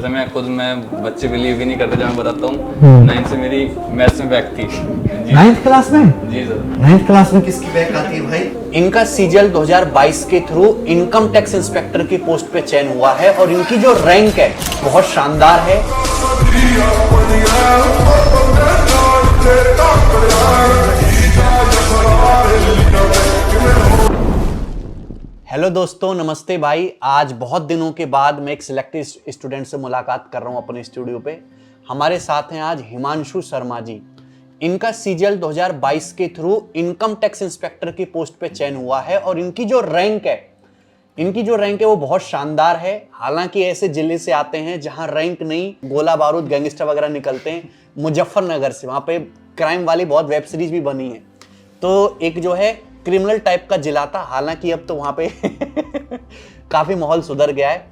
जैसे मैं बच्चे बिलीव भी नहीं करते जब मैं बताता हूँ। 9th से मेरी मैथ्स में बैक थी। 9th क्लास में? जी सर। 9th क्लास में किसकी बैक आती है भाई? इनका सीजीएल 2022 के थ्रू इनकम टैक्स इंस्पेक्टर की पोस्ट पे चयन हुआ है और इनकी जो रैंक है बहुत शानदार है। हेलो दोस्तों, नमस्ते भाई। आज बहुत दिनों के बाद मैं एक सिलेक्टेड स्टूडेंट से मुलाकात कर रहा हूं अपने स्टूडियो पे। हमारे साथ हैं आज हिमांशु शर्मा जी। इनका सीजीएल 2022 के थ्रू इनकम टैक्स इंस्पेक्टर की पोस्ट पे चयन हुआ है और इनकी जो रैंक है वो बहुत शानदार है। हालांकि ऐसे जिले से आते हैं जहां रैंक नहीं, गोला बारूद गैंगस्टर वगैरह निकलते हैं। मुजफ्फरनगर से, वहां पे क्राइम वाली बहुत वेब सीरीज भी बनी है। तो एक जो है क्रिमिनल टाइप का जिला था, हालांकि अब तो वहां पे काफी माहौल सुधर गया है।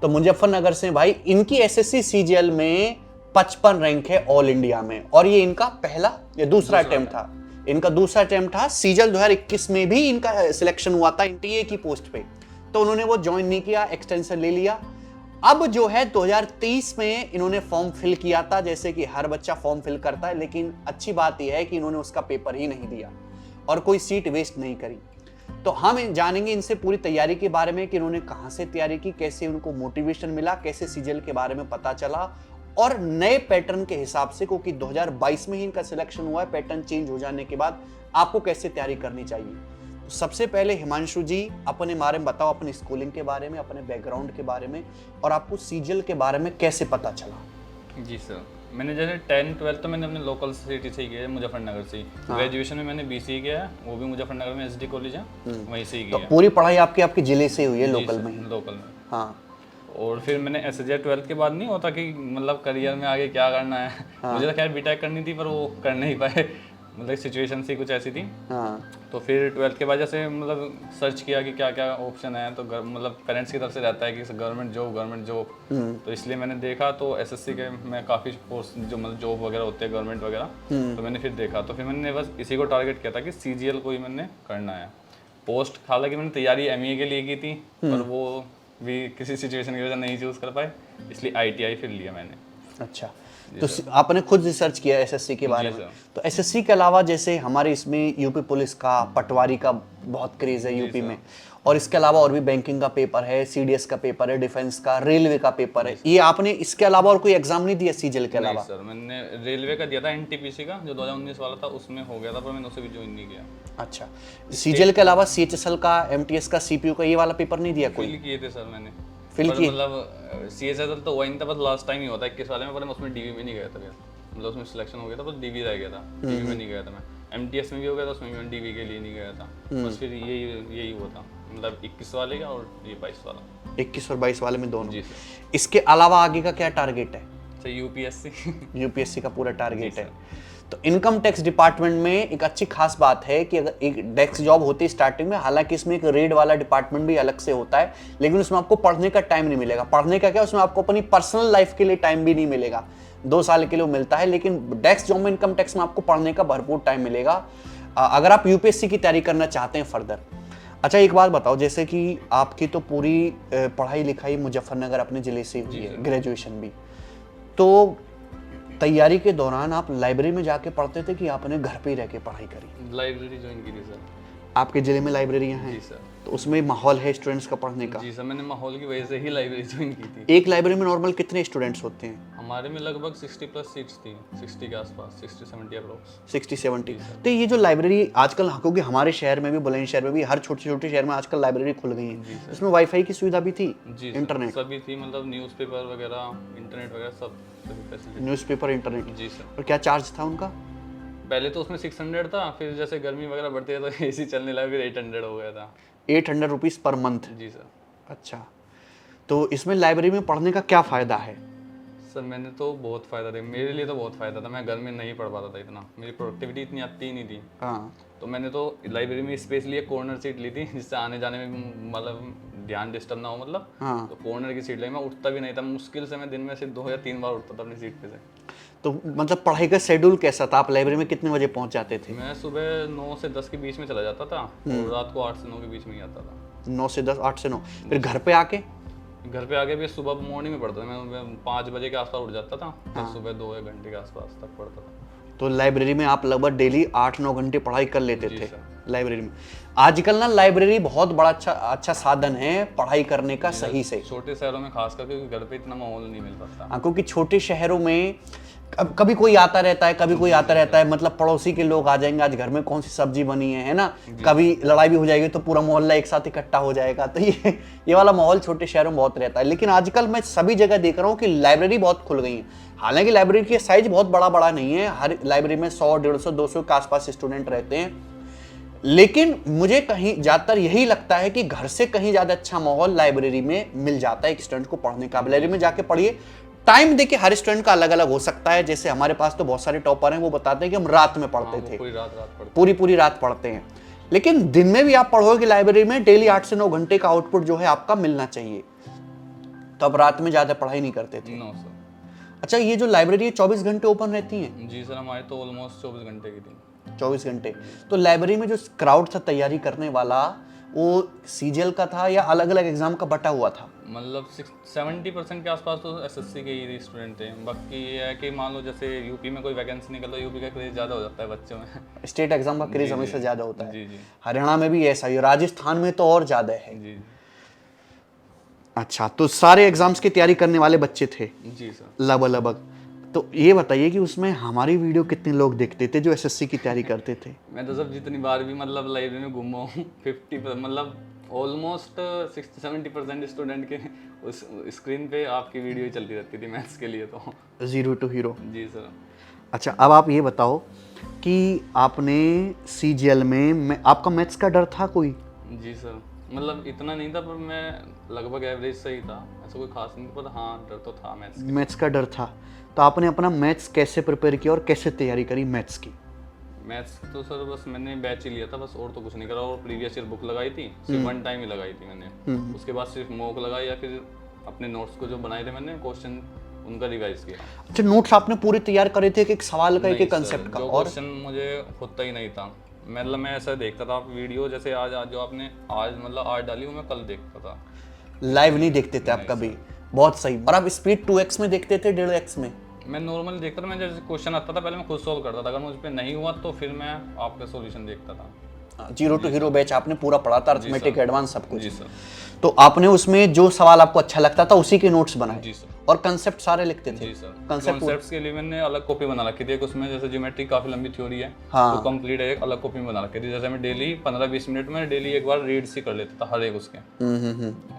तो मुजफ्फरनगर से भाई, इनकी एसएससी सीजीएल में 55 रैंक है ऑल इंडिया में और ये इनका दूसरा अटेम्प्ट था। इनका दूसरा अटेम्प्ट था। सीजीएल 2021 में भी इनका सिलेक्शन हुआ था एनटीए की पोस्ट पे, तो उन्होंने वो ज्वाइन नहीं किया, एक्सटेंशन ले लिया। अब जो है 2023 में इन्होंने फॉर्म फिल किया था, जैसे कि हर बच्चा फॉर्म फिल करता है, लेकिन अच्छी बात यह है कि इन्होंने उसका पेपर ही नहीं दिया और कोई सीट वेस्ट नहीं करी। तो हम जानेंगे इनसे पूरी तैयारी के बारे में कि इन्होंने कहां से तैयारी की, कैसे उनको मोटिवेशन मिला, कैसे सीजीएल के बारे में पता चला और नए पैटर्न के हिसाब से, क्योंकि 2022 में ही इनका सिलेक्शन हुआ है, पैटर्न चेंज हो जाने के बाद आपको कैसे तैयारी करनी चाहिए। तो सबसे पहले हिमांशु जी, अपने बारे में बताओ, अपनी स्कूलिंग के बारे में, अपने बैकग्राउंड के बारे में और आपको सीजीएल के बारे में कैसे पता चला। जी सर, मैंने जैसे 10th 12th तो मैंने अपने लोकल सिटी से ही किया है, मुजफ्फरनगर से ही। ग्रेजुएशन में मैंने बीसीए किया है, वो भी मुजफ्फरनगर में एसडी कॉलेज है, वहीं से ही किया है। तो पूरी पढ़ाई आपकी जिले से हुई है, लोकल में? लोकल में। हाँ। और फिर मैंने एसएससी 12th के बाद नहीं होता कि मतलब करियर में आगे क्या करना है। मुझे तो खैर बीटेक करनी थी, पर वो कर नहीं पाए, मतलब सिचुएशन सी कुछ ऐसी थी। तो फिर 12th के बाद जैसे मतलब सर्च किया कि क्या क्या ऑप्शन है, तो मतलब पेरेंट्स की तरफ से रहता है कि गवर्नमेंट जॉब। तो इसलिए मैंने देखा, तो एसएससी के में काफ़ी पोस्ट जो मतलब जॉब वगैरह होते हैं गवर्नमेंट वगैरह, तो मैंने फिर देखा, तो फिर मैंने बस इसी को टारगेट किया था कि सीजीएल को ही मैंने करना है। पोस्ट हालांकि मैंने तैयारी एमईए के लिए की थी, पर वो भी किसी सिचुएशन की वजह नहीं चूज़ कर पाए, इसलिए आईटीआई फिर लिया मैंने। अच्छा, तो आपने खुद रिसर्च किया एसएससी के बारे में। तो एसएससी के अलावा जैसे हमारे इसमें यूपी पुलिस का, पटवारी का बहुत क्रेज है यूपी में, और इसके अलावा और भी बैंकिंग का पेपर है, सीडीएस का पेपर है, डिफेंस का, रेलवे का पेपर है। ये आपने इसके अलावा और कोई एग्जाम नहीं दिया सीजीएल के अलावा? सर, मैंने रेलवे का दिया था, एनटीपीसी का जो 2019 वाला था, उसमें हो गया था, पर मैंने उसे भी ज्वाइन नहीं किया। अच्छा, सीजीएल के अलावा सीएचएसएल का, एमटीएस का, सीपीयू का, ये वाला पेपर नहीं दिया कोई? फिल किए थे सर मैंने, मतलब सीएचएसएल तो वही था, बस लास्ट टाइम ही होता है 21 वाले में, पर मैं उसमें डीवी में नहीं गया था, मतलब उसमें सिलेक्शन हो गया था, बस डीवी रह गया था, डीवी में नहीं गया था मैं। एमटीएस में भी हो गया था, उसमें भी मैं डीवी के लिए नहीं गया था, बस फिर यही हुआ था, मतलब 21 वाले का और ये 22 वाला। 21 और 22 वाले में दोनों? जी सर। इसके अलावा आगे का क्या टारगेट है? सर यूपीएससी का पूरा टारगेट है। तो इनकम टैक्स डिपार्टमेंट में एक अच्छी खास बात है कि अगर एक डेस्क जॉब होती है स्टार्टिंग में, हालांकि इसमें एक रेड वाला डिपार्टमेंट भी अलग से होता है, लेकिन उसमें आपको पढ़ने का टाइम नहीं मिलेगा। पढ़ने का क्या, उसमें आपको अपनी पर्सनल लाइफ के लिए टाइम भी नहीं मिलेगा, 2 साल के लिए मिलता है, लेकिन डेस्क जॉब में इनकम टैक्स में आपको पढ़ने का भरपूर टाइम मिलेगा अगर आप यूपीएससी की तैयारी करना चाहते हैं फर्दर। अच्छा, एक बात बताओ, जैसे कि आपकी तो पूरी पढ़ाई लिखाई मुजफ्फरनगर अपने जिले से हुई है, ग्रेजुएशन भी, तो तैयारी के दौरान आप लाइब्रेरी में जाके पढ़ते थे कि आपने घर पे ही रह के पढ़ाई करी? लाइब्रेरी ज्वाइन की थी सर। आपके जिले में लाइब्रेरियां हैं? जी सर। तो उसमें माहौल है स्टूडेंट्स का पढ़ने का? जी सर, मैंने माहौल की वजह से ही लाइब्रेरी ज्वाइन की थी। एक लाइब्रेरी में नॉर्मल कितने स्टूडेंट्स होते हैं? हमारे में लगभग 60+ सीट्स थी, 60 के आसपास, 60-70 अप्रोक्स। 60-70। तो ये जो लाइब्रेरी आजकल, क्योंकि हमारे शहर में भी, बुलंदशहर में भी, हर छोटे शहर में आजकल लाइब्रेरी खुल गई है, इसमें वाईफाई की सुविधा भी थी? जी, इंटरनेट सभी थी, मतलब न्यूज़पेपर वगैरह, इंटरनेट वगैरह सब फैसिलिटी। Newspaper, internet? जी सर। और क्या चार्ज था उनका? पहले तो उसमें 600 था, फिर जैसे गर्मी वगैरह बढ़ती है तो एसी चलने लगा, फिर 800 हो गया था। 800 रुपीज़ पर मंथ? जी सर। अच्छा, तो इसमें लाइब्रेरी में पढ़ने का क्या फ़ायदा है? सर, मैंने तो बहुत फ़ायदा था, मेरे लिए तो बहुत फ़ायदा था। मैं घर में नहीं पढ़ पाता था इतना, मेरी प्रोडक्टिविटी इतनी आती ही नहीं थी। हाँ। तो मैंने तो लाइब्रेरी में स्पेशली एक कॉर्नर सीट ली थी, जिससे आने जाने में मतलब ध्यान डिस्टर्ब ना हो, मतलब। हाँ। तो कॉर्नर की सीट ली, मैं उठता भी नहीं था, मुश्किल से मैं दिन में सिर्फ 2 या 3 बार उठता था अपनी सीट पे से। तो मतलब पढ़ाई का शेड्यूल कैसा था? आप लाइब्रेरी में कितने बजे पहुंच जाते थे? मैं सुबह 9 से 10 के बीच में चला जाता था और रात को 8 से 9 के बीच में ही आता था। 9 से 10, 8 से 9। फिर घर पे आके? घर पे आके भी सुबह मॉर्निंग में पढ़ता था मैं 5 बजे के आसपास उठ जाता था, फिर सुबह 2-1 घंटे के आसपास तक पढ़ता था। तो लाइब्रेरी में आप लगभग डेली 8-9 घंटे पढ़ाई कर लेते जी थे सर। लाइब्रेरी में। आजकल ना लाइब्रेरी बहुत बड़ा अच्छा साधन है पढ़ाई करने का सही से। छोटे शहरों में खास करके घर पे इतना माहौल नहीं मिल पाता। हाँ, क्योंकि छोटे शहरों में कभी कोई आता रहता है, कभी कोई आता रहता है, मतलब पड़ोसी के लोग आ जाएंगे, आज घर में कौन सी सब्जी बनी है ना, कभी लड़ाई भी हो जाएगी तो पूरा मोहल्ला एक साथ इकट्ठा हो जाएगा। तो ये वाला माहौल छोटे शहरों में बहुत रहता है। लेकिन आजकल मैं सभी जगह देख रहा हूँ कि लाइब्रेरी बहुत खुल गई है। हालांकि लाइब्रेरी की साइज बहुत बड़ा नहीं है, हर लाइब्रेरी में 100, 150, 200 के आसपास स्टूडेंट रहते हैं। लेकिन मुझे कहीं ज्यादातर यही लगता है कि घर से कहीं ज्यादा अच्छा माहौल लाइब्रेरी में मिल जाता है एक स्टूडेंट को पढ़ने का। लाइब्रेरी में जाके पढ़िए। टाइम देखिए हर स्टूडेंट का अलग अलग हो सकता है। जैसे हमारे पास तो बहुत सारे टॉपर हैं, वो बताते हैं कि हम रात में पढ़ते थे, पूरी रात पढ़ते हैं। लेकिन दिन में भी आप पढ़ोगे लाइब्रेरी में, डेली 8 से 9 घंटे का आउटपुट जो है आपका मिलना चाहिए। तो अब रात में ज्यादा पढ़ाई नहीं करते थे? No sir. अच्छा, ये जो लाइब्रेरी 24 घंटे ओपन रहती है? जी सर, हमारे तो ऑलमोस्ट 24 घंटे की थी। 24 घंटे। तो लाइब्रेरी में जो क्राउड था तैयारी करने वाला, वो सीजीएल का था या अलग अलग एग्जाम का बटा हुआ था? मतलब 70% के आसपास तो एसएससी के ही स्टूडेंट थे। बाकी ये है कि मान लो जैसे यूपी में कोई वैकेंसी निकल तो यूपी का क्रेज ज़्यादा हो जाता है बच्चों में। स्टेट एग्जाम का क्रेज हमेशा ज़्यादा होता है। जी। हरियाणा में भी ऐसा ही, राजस्थान में तो और ज़्यादा है। जी। अच्छा, तो सारे एग्जाम्स की तैयारी करने वाले बच्चे थे? जी सर। लगभग। तो ये बताइए कि उसमें हमारी वीडियो कितने लोग देखते थे जो एसएससी की तैयारी करते थे? मैं तो सब जितनी बार भी मतलब लाइब्रेरी में घूमा हूँ 50 मतलब ऑलमोस्ट 60-70% स्टूडेंट के उस स्क्रीन पे आपकी वीडियो ही चलती रहती थी मैथ्स के लिए। तो जीरो टू हीरो। जी सर। अच्छा, अब आप ये बताओ कि आपने सीजीएल में आपका मैथ्स का डर था कोई? जी सर, मतलब इतना नहीं था, पर मैं लगभग एवरेज सही था, ऐसा कोई खास नहीं था, पर हाँ डर तो था मैथ्स का डर था। तो आपने अपना मैथ्स कैसे प्रिपेयर किया और कैसे तैयारी करी मैथ्स की? मैथ्स तो सर बस मैंने बैच ही लिया था बस, और तो कुछ नहीं करा। और प्रीवियस ईयर बुक लगाई थी, सिर्फ 1 टाइम ही लगाई थी मैंने। उसके बाद सिर्फ मॉक लगाई या फिर अपने नोट्स को जो बनाए थे मैंने क्वेश्चन उनका रिवाइज किया। अच्छा, नोट्स आपने पूरे तैयार करे थे एक सवाल का, एक कंसेप्ट का? और क्वेश्चन मुझे होता ही नहीं था। मतलब मैं ऐसा देखता था वीडियो, जैसे आज जो आपने आज डाली वो मैं कल देखता था। लाइव नहीं देखते थे आप कभी? बहुत सही। और आप स्पीड 2x में देखते थे, 1.5x में? मैं नॉर्मल देखता था। मैं जैसे क्वेश्चन आता था पहले मैं खुद सॉल्व करता था, अगर मुझ पे नहीं हुआ तो फिर मैं आपका सॉल्यूशन देखता था। जीरो टू हीरो बैच आपने पूरा पढ़ा था, अरिथमेटिक एडवांस सब कुछ? जी सर। तो आपने उसमें जो सवाल आपको अच्छा लगता था उसी के नोट्स बनाए? जी सर। और कंसेप्ट सारे लिखते थे? जी सर। कंसेप्ट्स के लिए मैंने अलग कॉपी बना रखी थी। एक उसमें जैसे ज्योमेट्री काफी लंबी थ्योरी है, हाँ। तो कंप्लीट एक अलग कॉपी में बना रखी थी। जैसे मैं डेली 15-20 मिनट में डेली एक बार रीड सी कर लेता था हर एक उसके,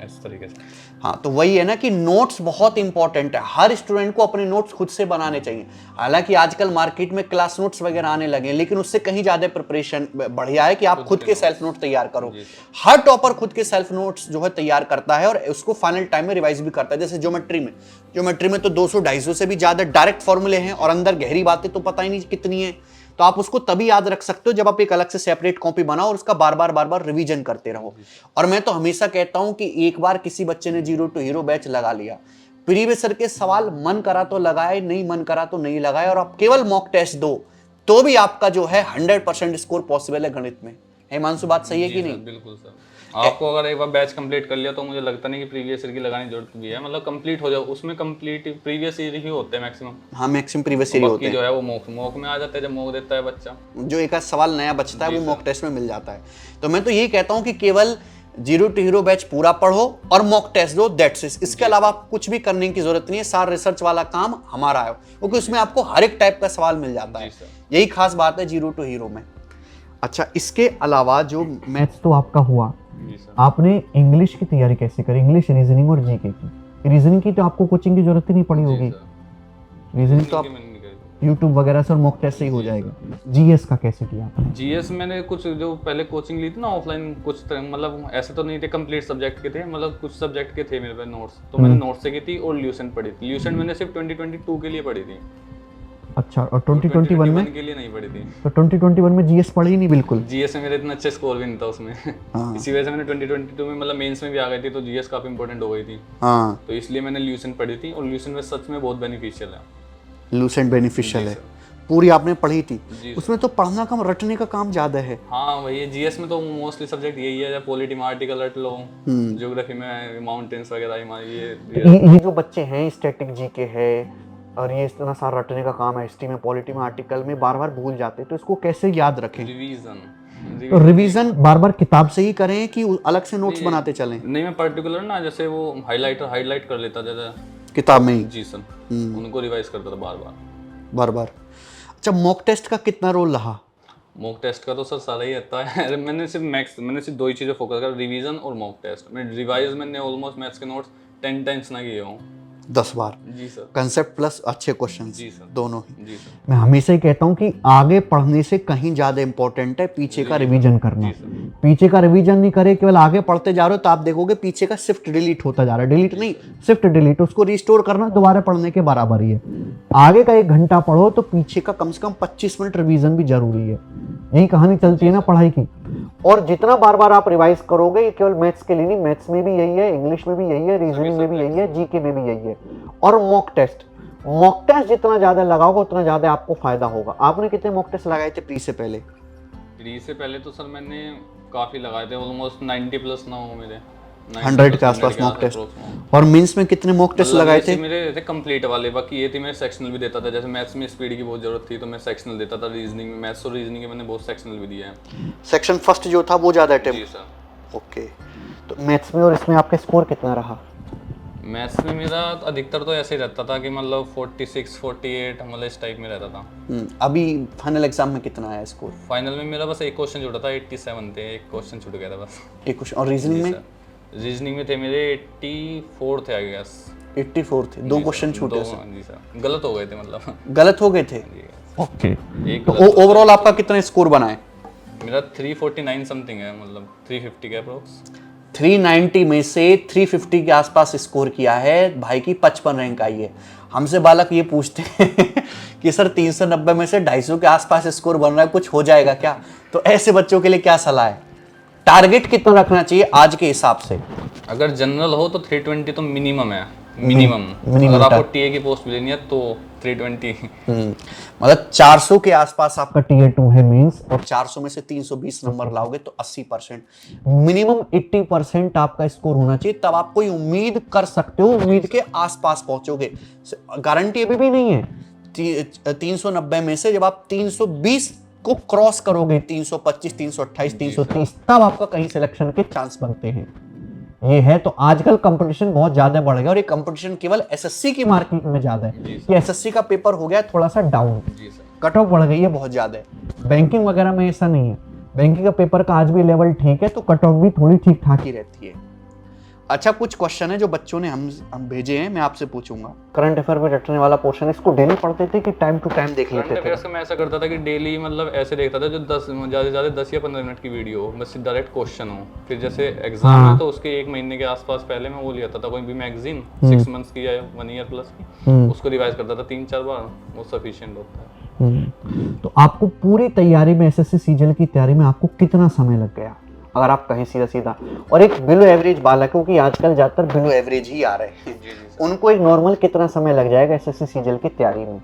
इस तरीके से। हाँ, तो वही है ना कि नोट्स बहुत इंपॉर्टेंट है। हर स्टूडेंट को अपने नोट्स खुद से बनाने चाहिए। हालांकि आजकल मार्केट में क्लास नोट्स वगैरह आने लगे, लेकिन उससे कहीं ज्यादा प्रिपरेशन बढ़िया है कि आप खुद के सेल्फ नोट तैयार करो। हर टॉपर खुद के सेल्फ नोट्स जो है तैयार करता है और उसको फाइनल टाइम में रिवाइज भी करता है। जैसे ज्योमेट्री में तो 200-250 से भी ज्यादा डायरेक्ट फॉर्मूले हैं और अंदर गहरी बातें तो पता ही नहीं कितनी है। तो आप उसको तभी याद रख सकते हो जब आप एक अलग से सेपरेट कॉपी बनाओ और उसका बार बार रिवीजन करते रहो। और मैं तो हमेशा कहता हूं कि एक बार किसी बच्चे ने जीरो टू हीरो बैच लगा लिया, प्रीवियस ईयर के सवाल मन करा तो लगाए, नहीं मन करा तो नहीं लगाए, और आप केवल मॉक टेस्ट दो तो भी आपका जो है 100% स्कोर पॉसिबल है गणित में। हिमांशु, बात सही है कि नहीं? बिल्कुल सर। आपको अगर एक बार बैच कंप्लीट कर लिया तो मुझे लगता नहीं कि प्रीवियस ईयर की लगाने जरूरत भी है। मतलब कंप्लीट हो जाओ, उसमें कंप्लीट प्रीवियस ईयर ही होते हैं मैक्सिमम। हाँ, मैक्सिमम प्रीवियस ईयर होते हैं। जो है वो मॉक में आ जाता है, जब मॉक देता है बच्चा, जो एक सवाल नया बचता है वो मॉक टेस्ट में मिल जाता है। तो मैं तो यही कहता हूँ कि केवल जीरो टू हीरो बैच पूरा पढ़ो और मॉक टेस्ट दो, दैट्स इट। इसके अलावा कुछ भी करने की जरूरत नहीं है। सारा रिसर्च वाला काम हमारा है, क्योंकि उसमें आपको हर एक टाइप का सवाल मिल जाता है। यही खास बात है जीरो टू हीरो में। अच्छा, इसके अलावा जो मैथ्स तो आपका हुआ, आपने इंग्लिश की तैयारी कैसे करी? इंग्लिश, रीजनिंग और जीके की। रीजनिंग की तो आपको कोचिंग की जरूरत ही नहीं पड़ी होगी। रीजनिंग तो आप यूट्यूब वगैरह से मॉक टेस्ट से ही हो जाएगा। जीएस का कैसे किया आपने? जीएस मैंने कुछ जो पहले कोचिंग ली थी ना ऑफलाइन, कुछ मतलब ऐसे तो नहीं थे कंप्लीट सब्जेक्ट के थे, मतलब कुछ सब्जेक्ट के थे मेरे पास नोट्स, तो मैंने नोट्स से की थी और ल्यूसेंट पढ़ी थी। ल्यूसेंट मैंने सिर्फ 2022 के लिए पढ़ी थी। अच्छा, और 2021 में के लिए नहीं पढ़ी थी। तो 2021 में जीएस पढ़ी ही नहीं बिल्कुल? जीएस में मेरे इतना अच्छा स्कोर भी नहीं था उसमें। इसी वजह से मैंने 2022 में मतलब मेंस में भी आ गई थी, तो जीएस काफी इंपॉर्टेंट हो गई थी। हाँ, तो इसलिए मैंने ल्यूसेंट पढ़ी थी, और ल्यूसेंट में सच में बहुत बेनिफिशियल है। लूसेंट बेनिफिशियल है। पूरी आपने पढ़ी थी, जी उसमें तो पढ़ना कम रटने का काम ज्यादा है। हाँ वही है, जीएस में तो मोस्टली सब्जेक्ट यही है, पॉलिटी में आर्टिकल रट लो, ज्योग्राफी में माउंटेन्स वगैरह ये जो बच्चे हैं स्टैटिक जीके है और ये इतना सारा रटने का काम है, हिस्ट्री में पॉलिटी में आर्टिकल में बार बार भूल जाते हैं, तो इसको कैसे याद रखें? तो रिवीजन बार बार किताब से ही करें कि अलग से नोट्स बनाते चलें? नहीं, मैं पर्टिकुलर ना जैसे वो हाईलाइट कर लेता जैसे किताब में ही। जी सर, उनको रिवाइज करता था बार बार। अच्छा, मॉक टेस्ट का कितना रोल रहा? मॉक टेस्ट का तो सर सारा ही रहता है। मैंने सिर्फ दो ही चीज़ें फोकस करा, रिवीजन और मॉक टेस्ट। मैं रिवाइज मैंने ऑलमोस्ट मैथ्स के नोट्स 10 टाइम्स ना किए हूँ। 10 बार? जी सर। कंसेप्ट प्लस अच्छे क्वेश्चंस जी सर, दोनों ही। जी सर। मैं हमेशा ही कहता हूँ कि आगे पढ़ने से कहीं ज्यादा इंपॉर्टेंट है पीछे का रिवीजन करना। पीछे का रिवीजन नहीं करे, केवल आगे पढ़ते जा रहे हो, तो आप देखोगे पीछे का शिफ्ट डिलीट होता जा रहा है। डिलीट नहीं, शिफ्ट डिलीट। उसको रिस्टोर करना दोबारा पढ़ने के बराबर ही है। आगे का 1 घंटा पढ़ो तो पीछे का कम से कम 25 मिनट रिवीजन भी जरूरी है। यही कहानी चलती है ना पढ़ाई की। और जितना बार बार आप रिवाइज करोगे, ये केवल मैथ्स के लिए नहीं, मैथ्स में भी यही है, इंग्लिश में भी यही है, रीजनिंग में भी यही है, जीके में भी यही है। और मॉक टेस्ट जितना ज्यादा लगाओगे उतना ज्यादा आपको फायदा होगा। आपने कितने मॉक टेस्ट लगाए थे प्री से पहले? प्री से पहले तो सर मैंने काफी लगाए थे, ऑलमोस्ट 90 प्लस ना हो मेरे, 100 के आसपास मॉक टेस्ट। और मेंस में कितने मॉक टेस्ट लगाए थे? मेरे थे कंप्लीट वाले, बाकी ये थी मैं सेक्शनल भी देता था। जैसे मैथ्स में स्पीड की बहुत जरूरत थी तो मैं सेक्शनल देता था। रीजनिंग में, मैथ्स और रीजनिंग में मैंने बहुत सेक्शनल भी दिया है। सेक्शन फर्स्ट जो था वो ज्यादा अटेम्प्ट? जी सर। ओके। तो मैथ्स में और इसमें आपका स्कोर कितना रहा? मैथ्स में मेरा अधिकतर तो ऐसे ही रहता था कि मतलब 46 48 मतलब इस टाइप में रहता था। अभी फाइनल एग्जाम में कितना आया स्कोर? फाइनल में मेरा बस एक क्वेश्चन छूटा था, 87 थे, एक क्वेश्चन छूट गया था बस। एक क्वेश्चन। और रीजनिंग में? रीजनिंग में थे मेरे 84 थे आई गेस। 84 थे, 2 क्वेश्चन छूटे से? जी सर, गलत हो गए थे मतलब। गलत हो गए थे? ओके। तो ओवरऑल आपका कितना स्कोर बना है? मेरा 349 समथिंग है, मतलब 350 के अप्रोक्स। 390 में से 350 के आसपास स्कोर किया है। भाई की 55 रैंक आई है। हमसे बालक ये पूछते हैं कि सर 390 में से 250 के आसपास स्कोर बन रहा है, कुछ हो जाएगा क्या? तो ऐसे बच्चों के लिए क्या सलाह है? टारगेट कितना रखना चाहिए आज के हिसाब से? अगर जनरल हो तो 320 तो मिनिमम है, मिनिमम। अगर आपको टीए की पोस्ट भी लेनी है तो 320। मतलब 400 के आसपास आपका टीए 2 है मेंस, और 400 में से 320 नंबर लाओगे तो 80%, मिनिमम 80% आपका स्कोर होना चाहिए। तब आप कोई उम्मीद कर सकते हो, उम्मीद के आसपास पहुंचोगे। गारंटी अभी भी नहीं है। 390 में से जब आप 320 को क्रॉस करोगे, 325 328 330, तब आपका कहीं सिलेक्शन के चांस बनते हैं। ये है। तो आजकल कंपटीशन बहुत ज्यादा बढ़ गया, और ये कंपटीशन केवल एसएससी की मार्केट में ज्यादा है कि एसएससी का पेपर हो गया थोड़ा सा डाउन, कट ऑफ बढ़ गई है बहुत ज्यादा है। बैंकिंग वगैरह में ऐसा नहीं है। बैंकिंग का पेपर का आज भी लेवल ठीक है, तो कट ऑफ भी थोड़ी ठीक ठाक ही रहती है। अच्छा, कुछ क्वेश्चन है जो बच्चों ने हम भेजे हैं, मैं आपसे पूछूंगा। करंट अफेयर में रटने वाला पोर्शन, इसको डेली पढ़ते थे कि टाइम टू टाइम देख लेते थे? करंट अफेयर मैं ऐसा करता था कि डेली मतलब ऐसे देखता था जो 10 ज़्यादा 10 या 15 मिनट की वीडियो हो, बस डायरेक्ट क्वेश्चन हो। फिर जैसे एग्जाम है तो उसके 1 महीने के आसपास पहले मैं वो लेता था कोई भी मैगजीन 6 मंथ्स की या 1 ईयर प्लस की, उसको रिवाइज करता था 3-4 बार, वो सफिशिएंट होता है। तो आपको पूरी तैयारी में, एसएससी सीजीएल की तैयारी में आपको कितना समय लग गया, अगर आप कहें सीधा? और एक बिलो एवरेज बालक, क्योंकि आजकल ज्यादातर बिलो एवरेज ही आ रहे हैं, उनको एक नॉर्मल कितना समय लग जाएगा एसएससी सीजीएल की तैयारी में?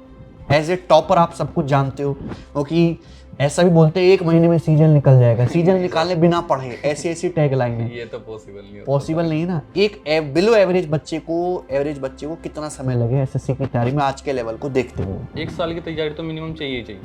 एज ए टॉपर आप सब कुछ जानते हो, क्योंकि ऐसा भी बोलते हैं 1 महीने में सीजीएल निकल जाएगा, सीजीएल निकाले बिना पढ़े, ऐसी टैगलाइन है। ये तो पॉसिबल नहीं ना। एक बिलो एवरेज बच्चे को कितना समय लगे एसएससी की तैयारी में आज के लेवल को देखते हुए? 1 साल की तैयारी तो मिनिमम चाहिए।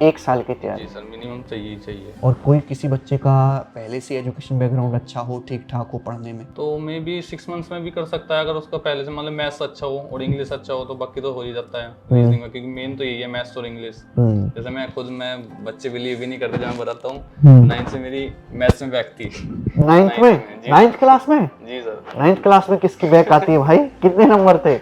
1 साल की तैयारी? जी सर, मिनिमम चाहिए। और कोई किसी बच्चे का पहले से एजुकेशन बैकग्राउंड अच्छा हो, ठीक ठाक हो पढ़ने में, तो मे बी 6 मंथ्स में भी कर सकता है, अगर उसका पहले से मतलब मैथ्स अच्छा हो और इंग्लिश अच्छा हो, तो बाकी तो हो ही जाता है रीजनिंग में, क्योंकि मेन तो यही है मैथ्स और इंग्लिश। जैसे मैं बच्चे बिलीव भी नहीं करते जब मैं बताता हूँ, 9th से मेरी मैथ्स में बैक थी। 9th क्लास में? जी सर। 9th क्लास में किसकी बैक आती है भाई? कितने नंबर थे?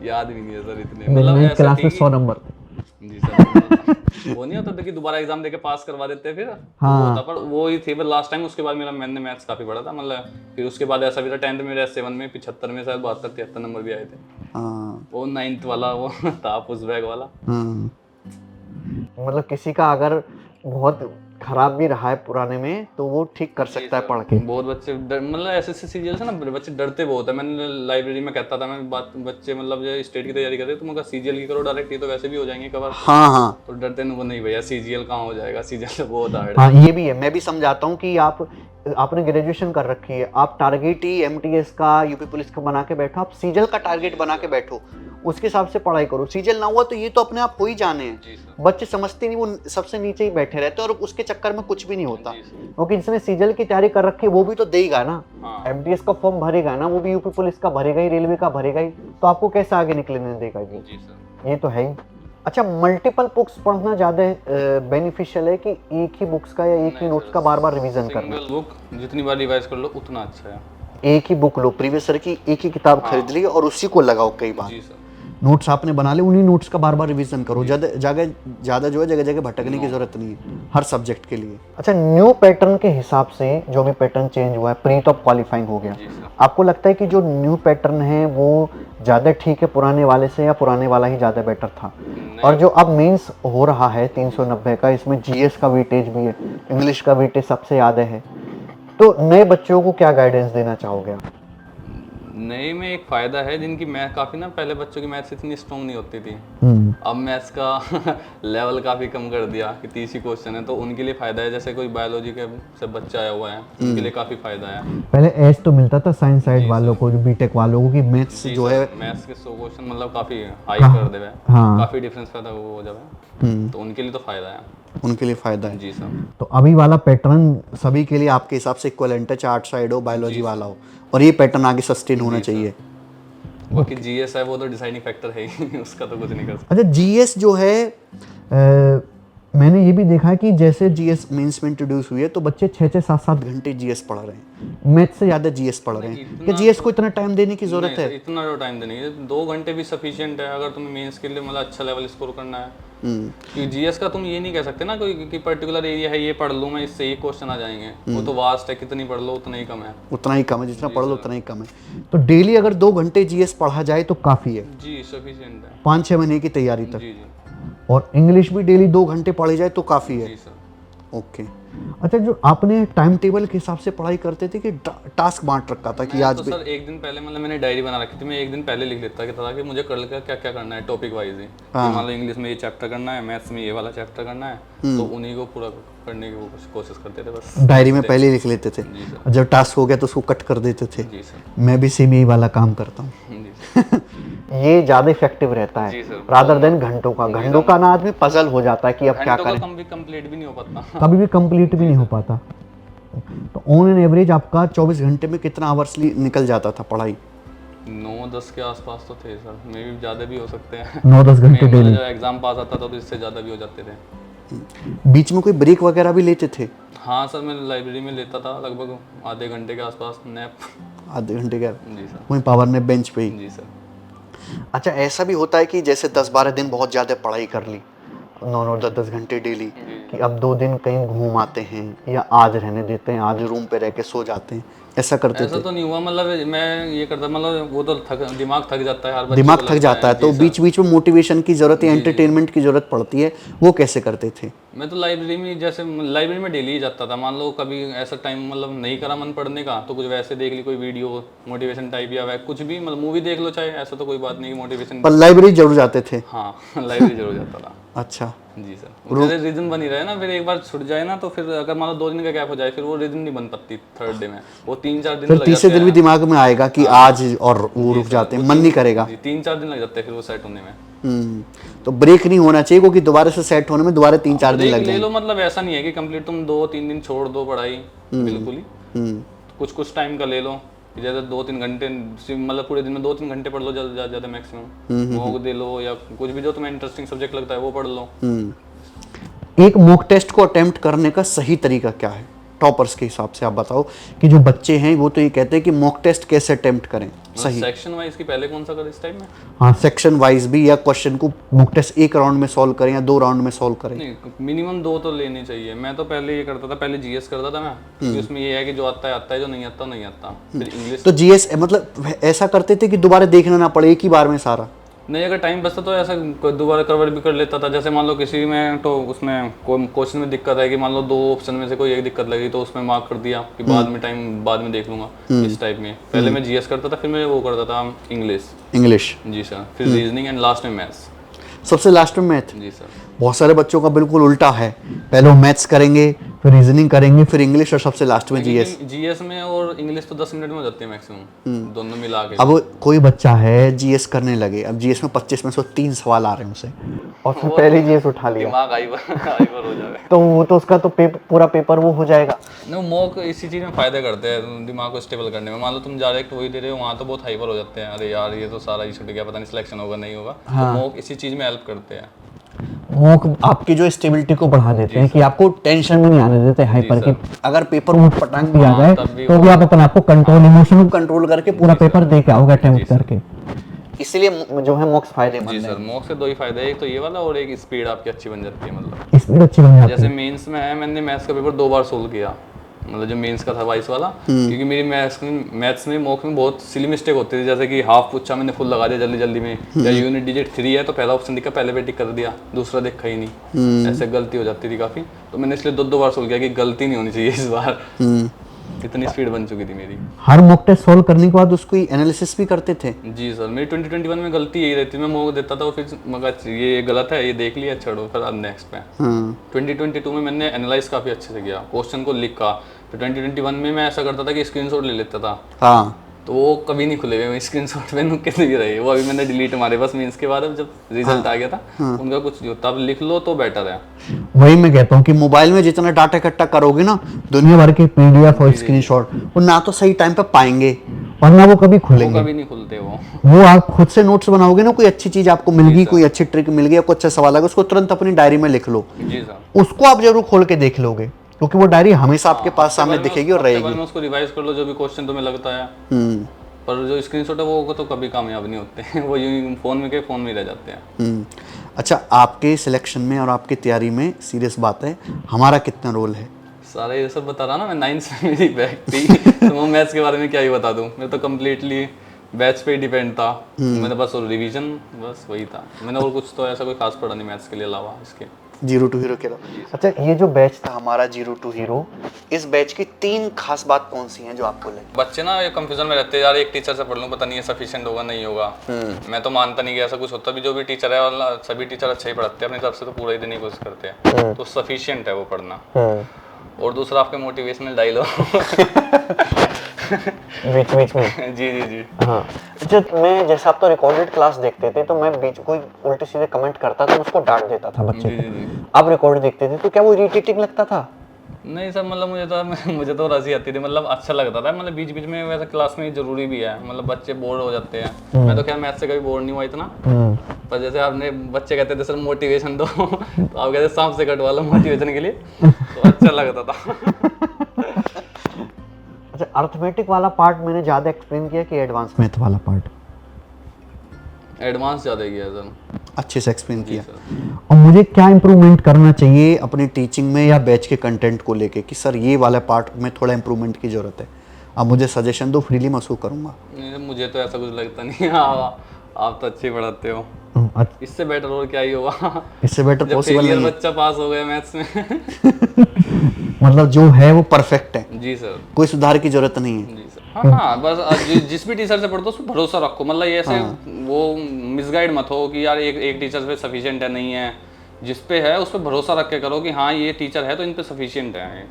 याद भी नहीं है सर इतने, मतलब 9th क्लास में 100 नंबर थे। जी सर। वो नहीं होता था कि दोबारा एग्जाम देके पास करवा देते फिर, हाँ। होता, पर वो ही थी पर लास्ट टाइम। उसके बाद मैंने मैथ्स काफी पढ़ा था, मतलब फिर उसके बाद ऐसा भी था 10th में मेरे 7 में 75 में शायद 72-73 नंबर भी आए थे। वो 9th वाला वो था पुश बैक वाला। मतलब किसी का अगर बहुत खराब भी रहा है पुराने में तो वो ठीक कर सकता है पढ़ के। बहुत बच्चे मतलब एसएससी सीजीएल से ना बच्चे डरते बहुत है। मैंने लाइब्रेरी में कहता था, मैं बात बच्चे मतलब जो स्टेट की तैयारी करते तुम अगर सीजीएल की करो डायरेक्ट, ये तो वैसे भी हो जाएंगे कवर। हाँ हाँ, तो डरते नहीं भैया सीजीएल कहाँ हो जाएगा, सीजीएल तो बहुत हार्ड हाँ ये भी है। मैं भी समझाता हूँ कि आपने ग्रेजुएशन कर रखी है, आप टारगेट ही एमटीएस का, यूपी पुलिस का बना के बैठो, आप सीजल का टारगेट बना के बैठो, उसके हिसाब से पढ़ाई करो। सीजल ना हुआ तो ये तो अपने आप हो ही जाने हैं। बच्चे समझते नहीं, वो सबसे नीचे ही बैठे रहते हैं और उसके चक्कर में कुछ भी नहीं होता, क्योंकि जिसने सीजल की तैयारी कर रखी है वो भी तो देगा ना, एमटीएस का फॉर्म भरेगा ना, वो भी यूपी पुलिस का भरेगा ही, रेलवे का भरेगा ही, तो आपको कैसे आगे निकलने देगा ये तो है ही। अच्छा, मल्टीपल बुक्स पढ़ना ज़्यादा बेनिफिशियल है कि एक ही बुक्स का या एक ही नोट्स का बार बार रिवीजन करना? सिंगल बुक जितनी बार रिवाइज कर लो उतना अच्छा है। एक ही बुक लो, प्रीवियस ईयर की एक ही किताब खरीद ली और उसी को लगाओ कई बार। जी सर। नोट्स आपने बना ले, उन्हीं नोट्स का बार बार रिवीजन करो। ज़्यादा जो है जगह जगह भटकने की जरूरत नहीं है हर सब्जेक्ट के लिए। अच्छा, न्यू पैटर्न के हिसाब से जो भी पैटर्न चेंज हुआ है, प्री तो क्वालिफाइंग हो गया, आपको लगता है कि जो न्यू पैटर्न है वो ज़्यादा ठीक है पुराने वाले से, या पुराने वाला ही ज़्यादा बेटर था? और जो अब मेंस हो रहा है 390 का, इसमें जीएस का वेटेज भी है, इंग्लिश का वेटेज सबसे ज़्यादा है, तो नए बच्चों को क्या गाइडेंस देना चाहोगे आप? नए में एक फायदा है, जिनकी मैथ काफी ना, पहले बच्चों की मैथ्स इतनी स्ट्रॉन्ग नहीं होती थी, अब मैथ्स का लेवल काफी कम कर दिया कि 30 ही क्वेश्चन है, तो उनके लिए फायदा है। जैसे कोई बायोलॉजी के से बच्चा आया हुआ है उनके लिए काफी फायदा है। पहले एज तो मिलता था साइंस साइड वालों को, जो बीटेक वालों को, कि मैथ्स जो है मैथ्स के 100 क्वेश्चन मतलब काफी हाई कर देवे, काफी डिफरेंस पैदा हो जावे, तो उनके लिए तो फायदा है। उनके लिए फायदा है जी सर। तो अभी वाला पैटर्न सभी के लिए आपके हिसाब से इक्विवेलेंट है, चाहे आर्ट साइड हो, बायोलॉजी वाला हो, और ये पैटर्न आगे सस्टेन होना चाहिए। बाकी जीएस है वो तो डिसाइडिंग फैक्टर है ही उसका तो कुछ नहीं कर सकते। अच्छा, जीएस जो है मैंने ये भी देखा है कि जैसे जीएस मेंस में इंट्रोड्यूस हुई है तो बच्चे 6-6, 7-7 घंटे जीएस पढ़ रहे हैं, मैथ से ज़्यादा जीएस पढ़ रहे हैं। क्या जीएस को इतना टाइम देने की जरूरत है? इतना जो टाइम देने की 2 घंटे भी सफिशिएंट है अगर तुम्हें मेंस के लिए मतलब अच्छा लेवल स्कोर करना है। क्योंकि जीएस का तुम ये नहीं कह सकते ना कोई कि पर्टिकुलर एरिया है ये पढ़ लूँ मैं, इससे ये क्वेश्चन आ जाएंगे, वो तो वास्ट है, कितनी पढ़ लो उतना ही कम है। उतना ही कम है, जितना पढ़ लो उतना ही कम है। तो डेली अगर 2 घंटे जीएस पढ़ा जाए तो काफ़ी है जी, सफिशिएंट है 5-6 महीने की तैयारी तक। जी जी। और इंग्लिश भी डेली 2 घंटे पढ़ी जाए तो काफ़ी है। जी सर। ओके। अच्छा, जो आपने टाइम टेबल के हिसाब से पढ़ाई करते थे कि टास्क बांट रखा था कि आज तो सर एक दिन पहले मतलब मैंने डायरी बना रखी थी, मैं एक दिन पहले लिख लेता था कि मुझे कल का क्या क्या करना है टॉपिक वाइज ही। मान लो इंग्लिश में ये चैप्टर करना है, मैथ्स में ये वाला चैप्टर करना है, तो उन्हीं को पूरा करने की कोशिश करते थे बस। डायरी में पहले लिख लेते थे, जब टास्क हो गया तो उसको कट कर देते थे। जी सर। मैं भी सेम यही वाला काम करता हूँ। ये ज़्यादा इफेक्टिव रहता है रादर देन घंटों का ना आदमी पजल हो जाता है कि अब क्या करें, कभी कंप्लीट भी नहीं हो पाता, कभी भी कंप्लीट भी नहीं हो पाता। तो ऑन एन एवरेज आपका 24 घंटे में कितना आवर्सली निकल जाता था पढ़ाई? 9-10 के आसपास तो थे सर, मे भी ज़्यादा भी हो सकते हैं। 9-10 घंटे डेली। जब एग्जाम पास आता था तो इससे ज़्यादा भी हो जाते थे। बीच में कोई ब्रेक वगैरह भी लेते थे? हाँ सर, मैं लाइब्रेरी में लेता था लगभग आधे घंटे के आसपास नैप। आधे घंटे का? जी सर। वहीं पावर नैप बेंच पे ही? जी सर। अच्छा, ऐसा भी होता है कि जैसे 10-12 दिन बहुत ज़्यादा पढ़ाई कर ली, 9-9, 10-10 घंटे डेली, कि अब 2 दिन कहीं घूम आते हैं या आज रहने देते हैं, आज रूम पे रह के सो जाते हैं, ऐसा करते थे? ऐसा तो नहीं हुआ, मतलब मैं ये करता, मतलब वो तो दिमाग थक जाता है, हर बच्चे दिमाग को थक जाता है, तो बीच बीच में मोटिवेशन की जरूरत है, एंटरटेनमेंट की जरूरत पड़ती है, वो कैसे करते थे? मैं तो लाइब्रेरी में, जैसे लाइब्रेरी में डेली ही जाता था। मान लो कभी ऐसा टाइम मतलब नहीं करा मन पढ़ने का तो कुछ वैसे देख ली कोई वीडियो मोटिवेशन टाइप या कुछ भी, मतलब मूवी देख लो चाहे, ऐसा तो कोई बात नहीं कि मोटिवेशन। पर लाइब्रेरी जरूर जाते थे? हाँ लाइब्रेरी जरूर जाता था। अच्छा जी सर। जैसे रीजन बनी रहे ना, फिर एक बार छूट जाए ना तो फिर अगर मान लो 2 दिन का गैप हो जाए फिर वो रीजन नहीं बन पाती थर्ड डे में, वो 3-4 दिन लग जाते हैं। तीसरे दिन भी दिमाग में आएगा कि आज, और वो रुक जाते हैं, मन नहीं करेगा। 3-4 दिन लग जाते हैं फिर वो सेट होने में। तो ब्रेक नहीं होना चाहिए, क्योंकि दोबारा से सेट होने में दोबारा 3-4 दिन लग जाएंगे। ले लो, मतलब ऐसा नहीं है कि कंप्लीट तुम 2-3 दिन छोड़ दो पढ़ाई, बिल्कुल ही कुछ टाइम का ले लो, जैसे 2-3 घंटे, मतलब पूरे दिन में 2-3 घंटे पढ़ लो ज़्यादा मैक्सिमम, मॉक दे लो या कुछ भी जो तुम्हें इंटरेस्टिंग सब्जेक्ट लगता है वो पढ़ लो। एक मॉक टेस्ट को अटेम्प्ट करने का सही तरीका क्या है टॉपर्स के हिसाब से? आप बताओ कि जो बच्चे हैं वो तो ये कहते हैं कि मॉक टेस्ट कैसे अटेम्प्ट करें सही। सेक्शन वाइज की पहले कौन सा करें इस टाइम में? हाँ, सेक्शन वाइज भी, या क्वेश्चन को मॉक टेस्ट 1 राउंड में सॉल्व करें या 2 राउंड में सॉल्व करें? नहीं, मिनिमम 2 तो लेनी चाहिए। मैं तो पहले ये करता था, पहले जीएस करता था मैं, क्योंकि उसमें ये है कि जो आता है, जो नहीं आता नहीं आता। फिर इंग्लिश। तो जीएस मतलब ऐसा करते थे कि दोबारा देखना ना पड़े, एक ही बार में सारा? नहीं, अगर टाइम बचता तो ऐसा दोबारा कवर भी कर लेता था। जैसे मान लो किसी में तो उसमें क्वेश्चन में दिक्कत है कि मान लो 2 ऑप्शन में से कोई एक दिक्कत लगी तो उसमें मार्क कर दिया कि बाद में देख लूंगा, इस टाइप में। पहले मैं जीएस करता था, फिर मैं वो करता था इंग्लिश। जी सर, फिर रीजनिंग एंड लास्ट में मैथ्स। सबसे लास्ट में मैथ। जी सर। बहुत सारे बच्चों का बिल्कुल उल्टा है, पहले वो मैथ्स करेंगे, फिर रीजनिंग करेंगे, फिर इंग्लिश और सबसे लास्ट में जीएस। जीएस में और इंग्लिश तो 10 मिनट में हो जाती है मैक्सिमम, दोनों मिला के। अब कोई बच्चा है जीएस करने लगे, अब जीएस में 25 में से 3 सवाल आ रहे हैं उसे, और फिर पहले जीएस उठा लिया, दिमाग हाइपर हो जाए तो वो तो उसका तो पूरा पेपर वो हो जाएगा। नहीं, मॉक इसी चीज़ में फ़ायदा करते हैं दिमाग को स्टेबल करने में। मान लो तुम डायरेक्ट वही दे रहे हो, वहाँ तो बहुत हाइपर हो जाते हैं, अरे यार ये तो सारा ही छूट गया, पता नहीं सिलेक्शन होगा नहीं होगा। तो मॉक इसी चीज़ में हेल्प करते हैं। मॉक आपकी जो स्टेबिलिटी को बढ़ा देते हैं कि आपको टेंशन में नहीं आने देते हाइपर की। अगर पेपर में पटांग भी आ जाए तो भी आप अपने आप को कंट्रोल, इमोशन को कंट्रोल करके पूरा पेपर दे के आओगे अटेम्प्ट करके। इसलिए जो है मॉक्स फायदेमंद है। जी सर, मॉक से 2 ही फायदे हैं, एक तो ये वाला और एक स्पीड आपकी अच्छी बन जाती है। मतलब स्पीड अच्छी बन जाती है। जैसे मेंस में है, मैंने मैथ्स का पेपर 2 बार सोल्व किया, मतलब जो मेंस का था 22 वाला, क्योंकि मेरी मैथ्स में मॉक में बहुत सिली मिस्टेक होती थी। जैसे कि हाफ पूछा, मैंने फुल लगा दिया जल्दी में, या यूनिट डिजिट 3 है तो पहला ऑप्शन दिखा, पहले पे टिक कर दिया, दूसरा देखा ही नहीं। ऐसे गलती हो जाती थी काफ़ी, तो मैंने इसलिए 2 बार सोल्व किया कि गलती नहीं होनी चाहिए इस बार। इतनी स्पीड बन चुकी थी मेरी। हर मॉक टेस्ट सॉल्व करने के बाद उसको एनालिसिस भी करते थे? जी सर, मेरी 2021 में गलती यही रहती, मैं मॉक देता था और फिर मगर ये गलत है, ये देख लिया, छोड़ो, फिर नेक्स्ट पे। 2022 में मैंने एनालाइज काफ़ी अच्छे से किया, क्वेश्चन को लिखा। तो 2021 में मैं ऐसा करता था कि स्क्रीनशॉट ले लेता था। हाँ, तो वो कभी नहीं खुले हुए, स्क्रीनशॉट पे नुके नहीं रहे वो। अभी मैंने डिलीट मारे बस मीन्स के बाद, जब रिजल्ट आ गया था उनका कुछ जो तब लिख लो तो बेटर है। वही मैं कहता हूँ कि मोबाइल में जितना डाटा इकट्ठा करोगे ना, दुनिया भर के पीडीएफ और स्क्रीनशॉट, वो ना तो सही टाइम पे पाएंगे और ना वो कभी खुलेंगे। कभी नहीं खुलते वो आप खुद से नोट्स बनाओगे ना, कोई अच्छी चीज आपको मिल गई, कोई अच्छी ट्रिक मिल गई, कोई अच्छा सवाल आ गया, उसको तुरंत अपनी डायरी में लिख लो। जी सर। उसको आप जरूर खोल के देख लोगे, क्योंकि वो डायरी हमेशा आपके पास सामने दिखेगी और रहेगी। उसको रिवाइज कर लो जो भी क्वेश्चन तुम्हें लगता है। पर जो स्क्रीनशॉट है वो तो कभी कामयाब नहीं होते हैं, वो यूं फोन में रह जाते हैं। अच्छा, आपके सिलेक्शन में और आपकी तैयारी में सीरियस बात है, हमारा कितना रोल है? सारा ये सब बता रहा ना, मैं 9th में मेरी बैक थी तो मैं मैथ्स के बारे में क्या ही बता दूं, मैं तो कम्प्लीटली बैच पे डिपेंड था। मैंने बस और रिवीजन, बस वही था, मैंने और कुछ तो ऐसा कोई खास पढ़ा नहीं मैथ्स के लिए अलावा इसके। 0 to हीरो के अलावा। अच्छा, ये जो बैच था हमारा 0 to हीरो, इस बैच की 3 खास बात कौन सी हैं जो आपको लगी? बच्चे ना ये कंफ्यूजन में रहते हैं, यार एक टीचर से पढ़ लूं, पता नहीं है सफिशिएंट होगा नहीं होगा। मैं तो मानता नहीं कि ऐसा कुछ होता भी। जो भी टीचर है वाला, सभी टीचर अच्छा ही पढ़ाते हैं अपनी तरफ से, तो पूरा ही देने की कोशिश करते हैं, तो सफिशिएंट है वो पढ़ना। और दूसरा आपके मोटिवेशनल डायलॉग बीच में। जी जी जी। हाँ, अच्छा, मैं जैसा आप तो रिकॉर्डेड क्लास देखते थे, तो मैं बीच कोई उल्टे सीधे कमेंट करता तो उसको डांट देता था बच्चे को। आप रिकॉर्ड देखते थे तो क्या वो इरिटेटिंग लगता था? नहीं सर, मतलब मुझे तो हंसी आती थी, मतलब अच्छा लगता था। मतलब बीच बीच में वैसे क्लास में जरूरी भी है, मतलब बच्चे बोर हो जाते हैं। मैं तो खैर मैथ से कभी बोर नहीं हुआ इतना। पर जैसे आपने बच्चे कहते थे सर मोटिवेशन दो तो आप कहते सांप से कटवा लो मोटिवेशन के लिए, तो अच्छा लगता था। अच्छा, अर्थमेटिक वाला पार्ट मैंने ज़्यादा एक्सप्लेन किया कि एडवांस मैथ वाला पार्ट? एडवांस ज़्यादा किया सर, अच्छे से एक्सप्लेन किया। और मुझे क्या इम्प्रूवमेंट करना चाहिए अपनी टीचिंग में या बैच के कंटेंट को लेके कि सर ये वाला पार्ट में थोड़ा इम्प्रूवमेंट की ज़रूरत है, आप मुझे सजेशन दो, फ्रीली मैं उसको करूँगा। नहीं, मुझे तो ऐसा कुछ लगता नहीं। आप तो अच्छे पढ़ाते हो, इससे बेटर और क्या ही होगा। इससे बेटर पॉसिबल नहीं है। बच्चा पास हो गया मैथ्स में मतलब जो है वो परफेक्ट है। जी सर, कोई सुधार की जरूरत नहीं है। जी सर। हाँ, बस जिस भी टीचर से पढ़ते हो उस पर भरोसा रखो। मतलब ये ऐसे वो मिसगाइड मत हो कि यार एक टीचर पे सफिशिएंट है, नहीं है। जिस पे है उस पर भरोसा रख के करो कि हाँ ये टीचर है तो इन पे सफिशिएंट है।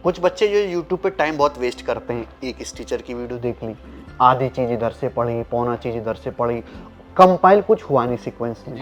कुछ बच्चे जो यूट्यूब पे टाइम बहुत वेस्ट करते हैं, एक इस टीचर की वीडियो देख ली, आधी चीज इधर से पढ़ी, पौना चीज इधर से पढ़ी, कंपाइल कुछ हुआ नहीं सीक्वेंस में,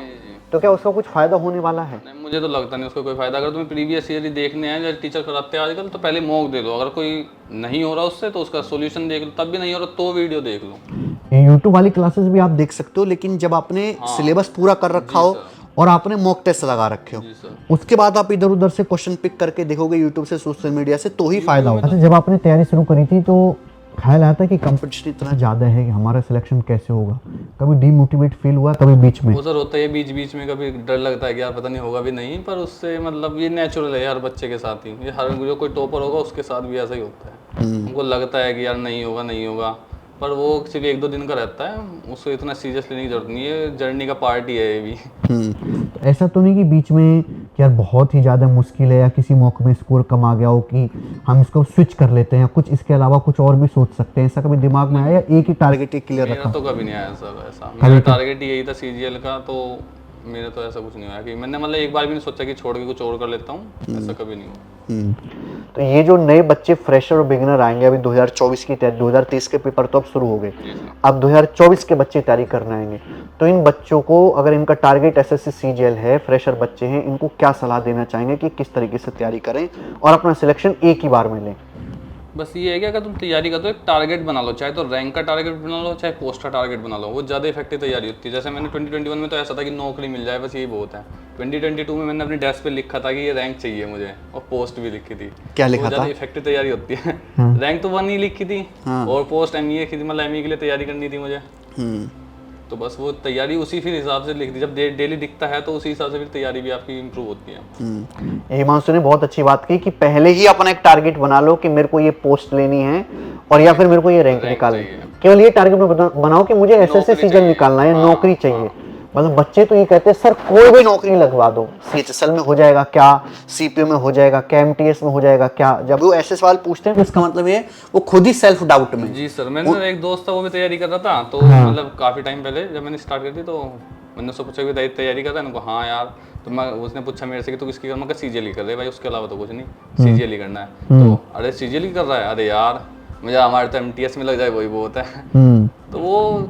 तो क्या उसका कुछ फायदा होने वाला है? नहीं, मुझे तो लगता नहीं उसको कोई फायदा। अगर तुम्हें प्रीवियस ईयर ही देखने हैं जो टीचर कराते हैं आजकल, तो पहले मॉक दे दो। अगर कोई नहीं हो रहा उससे तो उसका सोल्यूशन देख लो, तब भी नहीं हो रहा तो वीडियो देख लो। यूट्यूब वाली क्लासेस भी आप देख सकते हो, लेकिन जब आपने सिलेबस पूरा कर रखा हो और आपने मॉक टेस्ट लगा रखे हो, उसके बाद आप इधर उधर से क्वेश्चन पिक करके देखोगे यूट्यूब से, सोशल मीडिया से, तो ही फायदा होगा। अच्छा, जब आपने तैयारी शुरू करी थी तो ख्याल आया था कि कंपटीशन इतना ज़्यादा है कि हमारा सिलेक्शन कैसे होगा? कभी डीमोटिवेट फील हुआ कभी बीच में? वो सर होता है बीच बीच में, कभी डर लगता है कि यार पता नहीं होगा भी नहीं, पर उससे मतलब ये नेचुरल है हर बच्चे के साथ ही। ये हर जो कोई टॉपर होगा उसके साथ भी ऐसा ही होता है। उनको लगता है कि यार नहीं होगा, पर वो सिर्फ 1-2 दिन का रहता है, उसको इतना सीरियस लेने की जरूरत नहीं है, जर्नी का पार्ट ही है ये भी। तो ऐसा तो नहीं कि बीच में कि यार बहुत ही ज़्यादा मुश्किल है या किसी मौके में स्कोर कम आ गया हो कि हम इसको स्विच कर लेते हैं या कुछ इसके अलावा कुछ और भी सोच सकते हैं, ऐसा कभी दिमाग में आया या एक ही टारगेट एक क्लियर मेरा रखा? तो कभी नहीं आया सर ऐसा, मेरा टारगेट ही यही था CGL का, तो मेरा तो ऐसा कुछ नहीं हुआ कि मैंने मतलब एक बार भी नहीं सोचा कि छोड़ के कुछ और कर लेता हूँ, ऐसा कभी नहीं हुआ। तो ये जो नए बच्चे फ्रेशर और बिगिनर आएंगे अभी 2024 की तैयारी, 2023 के पेपर तो अब शुरू हो गए, अब 2024 के बच्चे तैयारी करने आएंगे, तो इन बच्चों को अगर इनका टारगेट SSC CGL है, फ्रेशर बच्चे हैं, इनको क्या सलाह देना चाहेंगे कि किस तरीके से तैयारी करें और अपना सिलेक्शन एक ही बार में लें? बस ये है कि अगर तुम तैयारी करते हो एक टारगेट बना लो, चाहे तो रैंक का टारगेट बना लो चाहे पोस्ट का टारगेट बना लो, वो ज़्यादा इफेक्टिव तैयारी होती है। जैसे मैंने 2021 में तो ऐसा था कि नौकरी मिल जाए बस यही बहुत है। 2022 में मैंने अपनी डेस्क पे लिखा था कि ये रैंक चाहिए मुझे, और पोस्ट भी लिखी थी। क्या लिखा था? ज़्यादा इफेक्टिव तैयारी होती है। रैंक तो 1 ही लिखी थी और पोस्ट ME की थी, मतलब ME के लिए तैयारी करनी थी मुझे, तो बस वो तैयारी उसी फिर हिसाब से लिख दी। जब डेली दिखता है तो उसी हिसाब से फिर तैयारी भी आपकी इम्प्रूव होती है। हिमांशु ने बहुत अच्छी बात की कि पहले ही अपना एक टारगेट बना लो कि मेरे को ये पोस्ट लेनी है और या फिर मेरे को ये रैंक निकालनी है। केवल ये टारगेट बनाओ कि मुझे SSC CGL निकालना है, नौकरी चाहिए। मतलब बच्चे तो ये कहते हैं सर कोई भी नौकरी लगवा दो, CHSL में हो जाएगा क्या, CPO में हो जाएगा क्या, MTS में हो जाएगा क्या। जब वो ऐसे सवाल पूछते हैं तो इसका मतलब ये वो खुद ही सेल्फ डाउट में। जी सर, मैंने एक दोस्त था वो भी तैयारी कर रहा था, तो मतलब काफ़ी टाइम पहले जब मैंने स्टार्ट करी थी तो मैंने उससे पूछा कि तैयारी करता है, उनको हाँ यार। तो मैं उसने पूछा मेरे से कि तू किसकी कर, मैं CGL ही कर रहे भाई, उसके अलावा तो कुछ नहीं, CGL ही करना है। तो अरे CGL ही कर रहा है, अरे यार मुझे हमारे तो MTS में लग जाए वही बहुत है। तो वो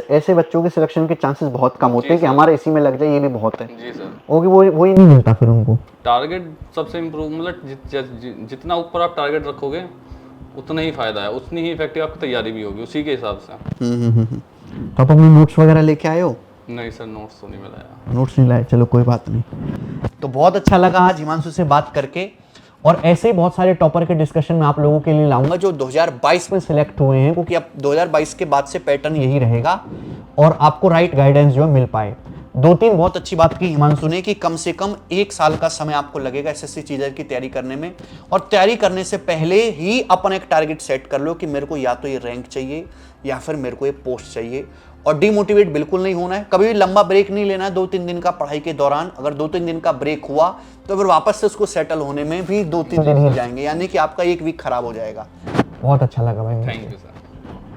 ऐसे बच्चों के सिलेक्शन के चांसेस बहुत कम होते हैं कि हमारे इसी में लग जाए, ये भी बहुत है। जी सर, वो ही नहीं मिलता फिर उनको। टारगेट सबसे इम्प्रूव, मतलब जितना ऊपर आप टारगेट रखोगे उतना ही फायदा है, उतनी ही इफेक्टिव आपकी तैयारी भी होगी उसी के हिसाब से। तो आप अपने नोट्स वगैरह लेके आए हो? नहीं सर, नोट्स तो नहीं मिला। नोट्स नहीं लाए, चलो कोई बात नहीं। तो बहुत अच्छा लगा आज हिमांशु से बात करके, और ऐसे ही बहुत सारे टॉपर के डिस्कशन में आप लोगों के लिए लाऊंगा जो 2022 में सिलेक्ट हुए हैं, क्योंकि अब 2022 के बाद से पैटर्न यही रहेगा और आपको राइट गाइडेंस जो है मिल पाए। 2-3 बहुत अच्छी बात की हिमांशु ने कि कम से कम 1 साल का समय आपको लगेगा SSC CGL की तैयारी करने में, और तैयारी करने से पहले ही अपन एक टारगेट सेट कर लो कि मेरे को या तो ये रैंक चाहिए या फिर मेरे को ये पोस्ट चाहिए, और डिमोटिवेट बिल्कुल नहीं होना है। कभी भी लंबा ब्रेक नहीं लेना है 2-3 दिन का पढ़ाई के दौरान। अगर 2-3 दिन का ब्रेक हुआ तो फिर वापस से उसको सेटल होने में भी 2-3 दिन ही जाएंगे, यानी कि आपका 1 वीक खराब हो जाएगा। बहुत अच्छा लगा भाई। Thank you sir.